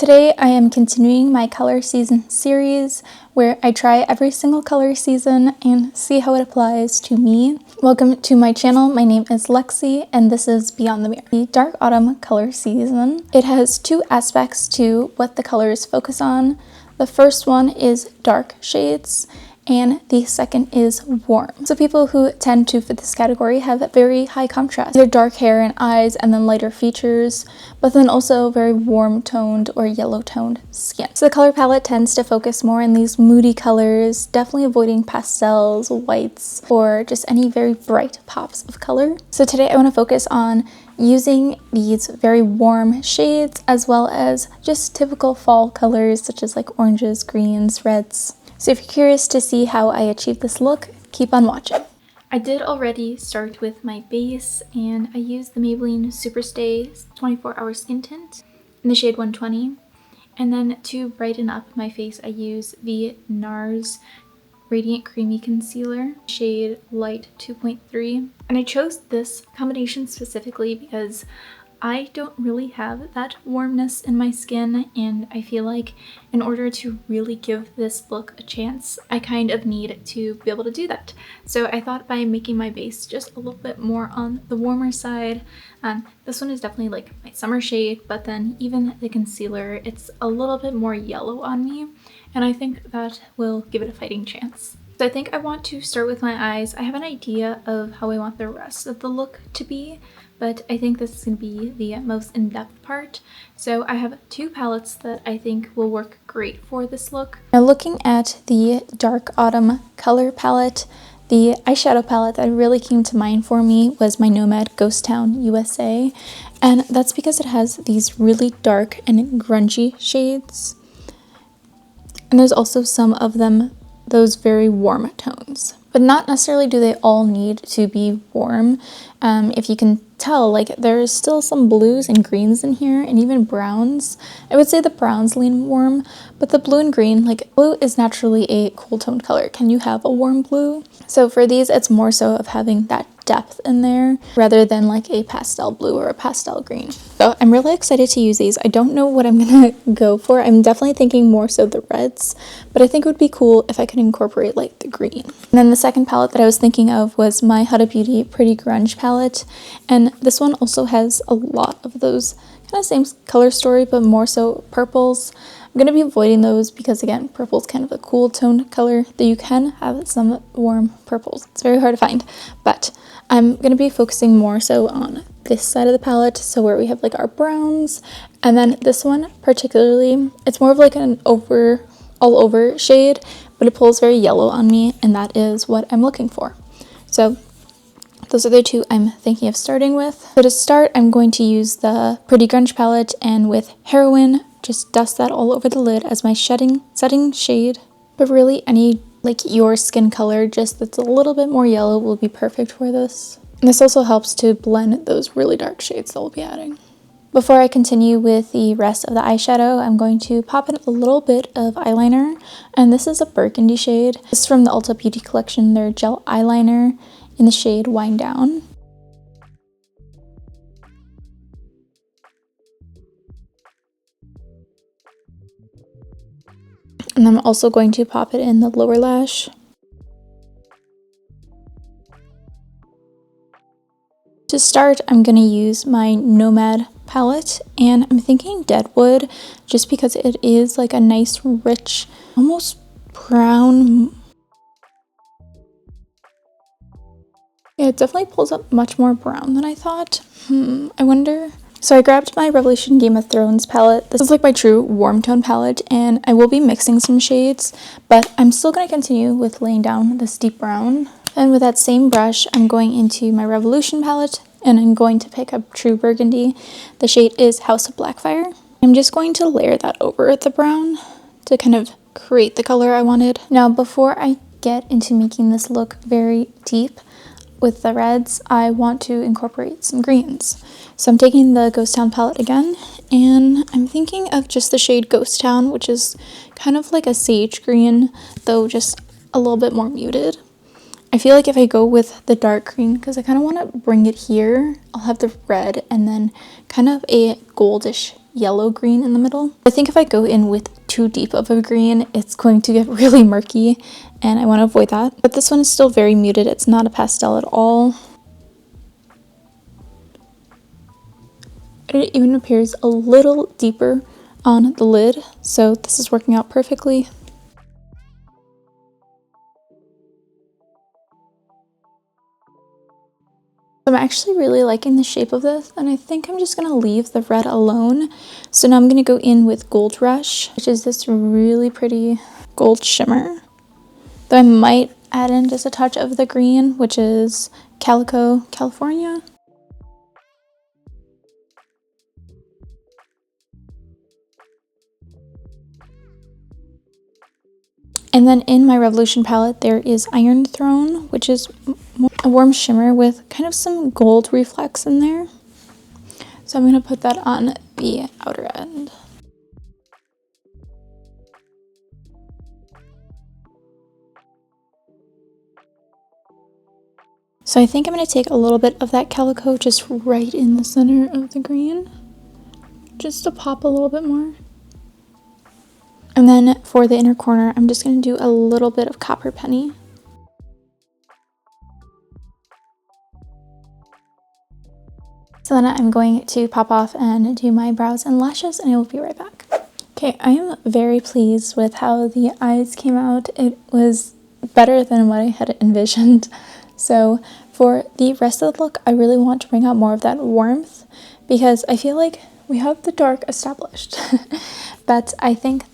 Today I am continuing my color season series where I try every single color season and see how it applies to me. Welcome to my channel. My name is Lexi and this is Beyond the Mirror. The Dark Autumn color season. It has two aspects to what the colors focus on. The first one is dark shades and the second is warm. So people who tend to fit this category have very high contrast. They're dark hair and eyes and then lighter features, but then also very warm toned or yellow toned skin. So the color palette tends to focus more on these moody colors, definitely avoiding pastels, whites, or just any very bright pops of color. So today I want to focus on using these very warm shades as well as just typical fall colors such as like oranges, greens, reds. So if you're curious to see how I achieve this look, keep on watching. I did already start with my base and I used the Maybelline Superstay 24-Hour Skin Tint in the shade 120. And then to brighten up my face, I use the Nars Radiant Creamy Concealer, shade Light 2.3. And I chose this combination specifically because I don't really have that warmness in my skin, and I feel like in order to really give this look a chance, I kind of need to be able to do that. So I thought by making my base just a little bit more on the warmer side, this one is definitely like my summer shade, but then even the concealer, it's a little bit more yellow on me, and I think that will give it a fighting chance. So I think I want to start with my eyes. I have an idea of how I want the rest of the look to be, but I think this is going to be the most in-depth part. So I have two palettes that I think will work great for this look. Now looking at the Dark Autumn color palette, the eyeshadow palette that really came to mind for me was my Nomad Ghosttown USA. And that's because it has these really dark and grungy shades. And there's also some of them, those very warm tones. But not necessarily do they all need to be warm. If you can tell, like there's still some blues and greens in here and even browns. I would say the browns lean warm, but the blue and green, like blue is naturally a cool toned color. Can you have a warm blue? So for these, it's more so of having that depth in there rather than like a pastel blue or a pastel green. So I'm really excited to use these. I don't know what I'm gonna go for. I'm definitely thinking more so the reds, but I think it would be cool if I could incorporate like the green. And then the second palette that I was thinking of was my Huda Beauty Pretty Grunge palette, and this one also has a lot of those kind of same color story but more so purples. I'm going to be avoiding those because again, purple is kind of a cool toned color, though you can have some warm purples. It's very hard to find, but I'm going to be focusing more so on this side of the palette, so where we have like our browns, and then this one particularly, it's more of like an all over shade, but it pulls very yellow on me, and that is what I'm looking for. So those are the two I'm thinking of starting with. So to start, I'm going to use the Pretty Grunge palette, and with Heroin, just dust that all over the lid as my setting shade. But really any like your skin color just that's a little bit more yellow will be perfect for this. And this also helps to blend those really dark shades that we'll be adding. Before I continue with the rest of the eyeshadow, I'm going to pop in a little bit of eyeliner, and this is a burgundy shade. This is from the Ulta Beauty Collection, their gel eyeliner in the shade Winedown. And I'm also going to pop it in the lower lash. To start, I'm going to use my Nomad palette, and I'm thinking Deadwood just because it is like a nice rich, almost brown. Yeah, it definitely pulls up much more brown than I thought. I wonder. So I grabbed my Revolution Game of Thrones palette. This is like my true warm tone palette, and I will be mixing some shades, but I'm still going to continue with laying down this deep brown. And with that same brush, I'm going into my Revolution palette, and I'm going to pick up True Burgundy. The shade is House of Blackfire. I'm just going to layer that over the brown to kind of create the color I wanted. Now, before I get into making this look very deep with the reds, I want to incorporate some greens. So I'm taking the Ghost Town palette again, and I'm thinking of just the shade Ghost Town, which is kind of like a sage green, though just a little bit more muted. I feel like if I go with the dark green, because I kind of want to bring it here, I'll have the red and then kind of a goldish yellow green in the middle. I think if I go in with too deep of a green, it's going to get really murky, and I want to avoid that. But this one is still very muted. It's not a pastel at all. It even appears a little deeper on the lid, so this is working out perfectly. I'm actually really liking the shape of this, and I think I'm just going to leave the red alone. So now I'm going to go in with Gold Rush, which is this really pretty gold shimmer. Though I might add in just a touch of the green, which is Calico, California. And then in my Revolution palette, there is Iron Throne, which is a warm shimmer with kind of some gold reflex in there. So I'm going to put that on the outer end. So I think I'm going to take a little bit of that Calico just right in the center of the green, just to pop a little bit more. And then for the inner corner, I'm just going to do a little bit of Copper Penny. So then I'm going to pop off and do my brows and lashes, and I will be right back. Okay, I am very pleased with how the eyes came out. It was better than what I had envisioned. So for the rest of the look, I really want to bring out more of that warmth because I feel like we have the dark established. But I think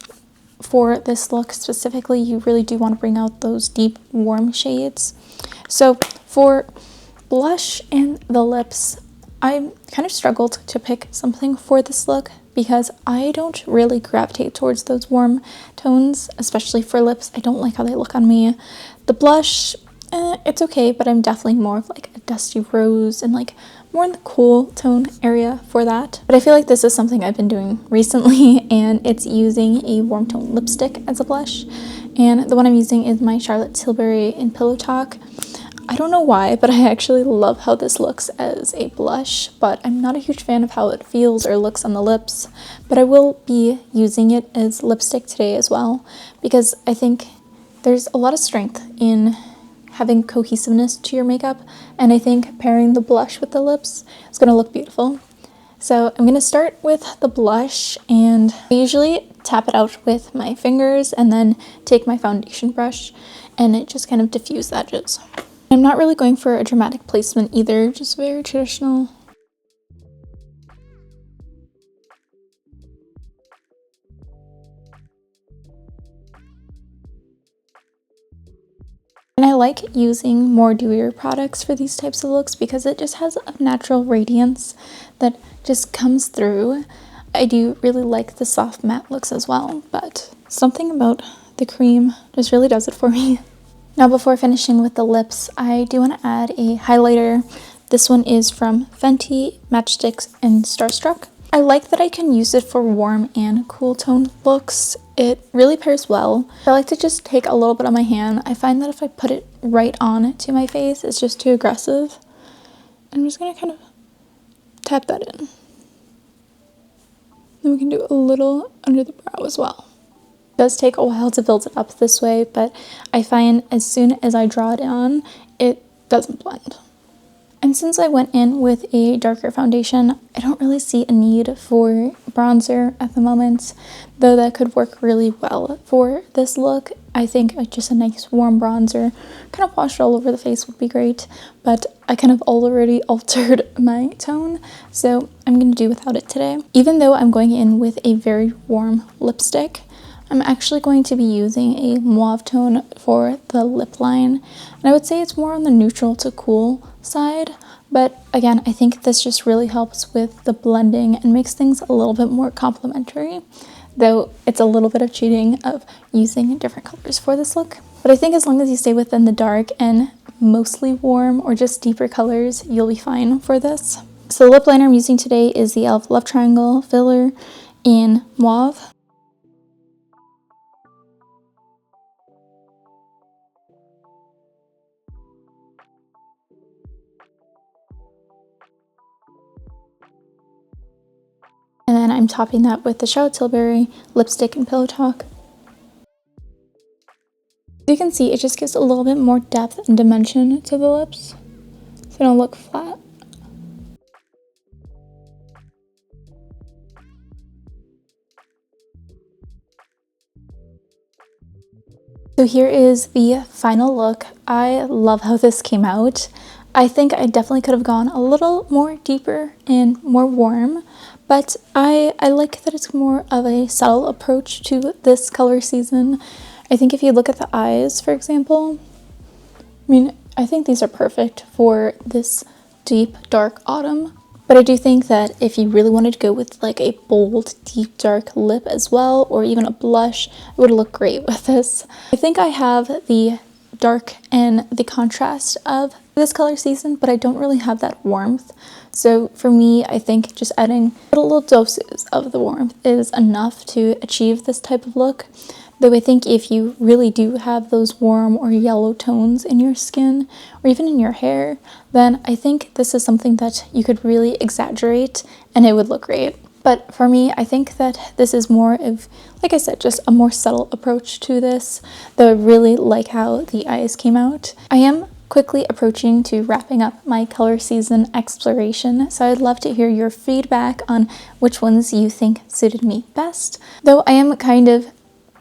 for this look specifically, you really do want to bring out those deep, warm shades. So for blush and the lips, I kind of struggled to pick something for this look because I don't really gravitate towards those warm tones, especially for lips. I don't like how they look on me. The blush, it's okay, but I'm definitely more of like a dusty rose and like more in the cool tone area for that. But I feel like this is something I've been doing recently, and it's using a warm tone lipstick as a blush. And the one I'm using is my Charlotte Tilbury in Pillow Talk. I don't know why, but I actually love how this looks as a blush, but I'm not a huge fan of how it feels or looks on the lips. But I will be using it as lipstick today as well, because I think there's a lot of strength in having cohesiveness to your makeup, and I think pairing the blush with the lips is going to look beautiful. So I'm going to start with the blush, and I usually tap it out with my fingers and then take my foundation brush and it just kind of diffuse the edges. I'm not really going for a dramatic placement either, just very traditional. And I like using more dewier products for these types of looks because it just has a natural radiance that just comes through. I do really like the soft matte looks as well, but something about the cream just really does it for me. Now before finishing with the lips, I do want to add a highlighter. This one is from Fenty, Matchsticks, and Starstruck. I like that I can use it for warm and cool tone looks. It really pairs well. I like to just take a little bit on my hand. I find that if I put it right on to my face, it's just too aggressive. I'm just gonna kind of tap that in. Then we can do a little under the brow as well. It does take a while to build it up this way, but I find as soon as I draw it on, it doesn't blend. And since I went in with a darker foundation, I don't really see a need for bronzer at the moment, though that could work really well for this look. I think just a nice warm bronzer, kind of washed all over the face would be great, but I kind of already altered my tone, so I'm going to do without it today. Even though I'm going in with a very warm lipstick, I'm actually going to be using a mauve tone for the lip line, and I would say it's more on the neutral to cool side, but again, I think this just really helps with the blending and makes things a little bit more complementary, though it's a little bit of cheating of using different colors for this look. But I think as long as you stay within the dark and mostly warm or just deeper colors, you'll be fine for this. So the lip liner I'm using today is the e.l.f. Love Triangle Filler in Mauve. And then I'm topping that with the Charlotte Tilbury lipstick and Pillow Talk. As you can see, it just gives a little bit more depth and dimension to the lips, so they don't look flat. So here is the final look. I love how this came out. I think I definitely could have gone a little more deeper and more warm, but I like that it's more of a subtle approach to this color season. I think if you look at the eyes, for example, I think these are perfect for this deep, dark autumn. But I do think that if you really wanted to go with like a bold, deep, dark lip as well, or even a blush, it would look great with this. I think I have the dark and the contrast of this color season, but I don't really have that warmth. So for me, I think just adding little doses of the warmth is enough to achieve this type of look. Though I think if you really do have those warm or yellow tones in your skin, or even in your hair, then I think this is something that you could really exaggerate and it would look great. But for me, I think that this is more of, like I said, just a more subtle approach to this, though I really like how the eyes came out. I am quickly approaching to wrapping up my color season exploration, so I'd love to hear your feedback on which ones you think suited me best. Though I am kind of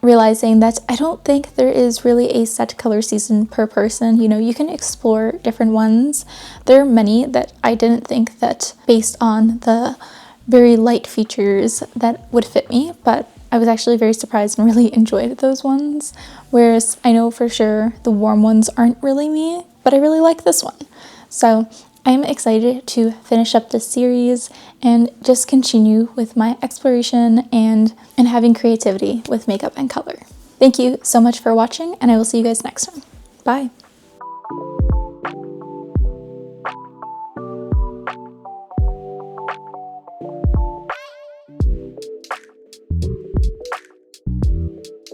realizing that I don't think there is really a set color season per person. You know, you can explore different ones. There are many that I didn't think that based on the very light features that would fit me, but I was actually very surprised and really enjoyed those ones. Whereas I know for sure the warm ones aren't really me, but I really like this one. So I'm excited to finish up this series and just continue with my exploration and having creativity with makeup and color. Thank you so much for watching, and I will see you guys next time. Bye!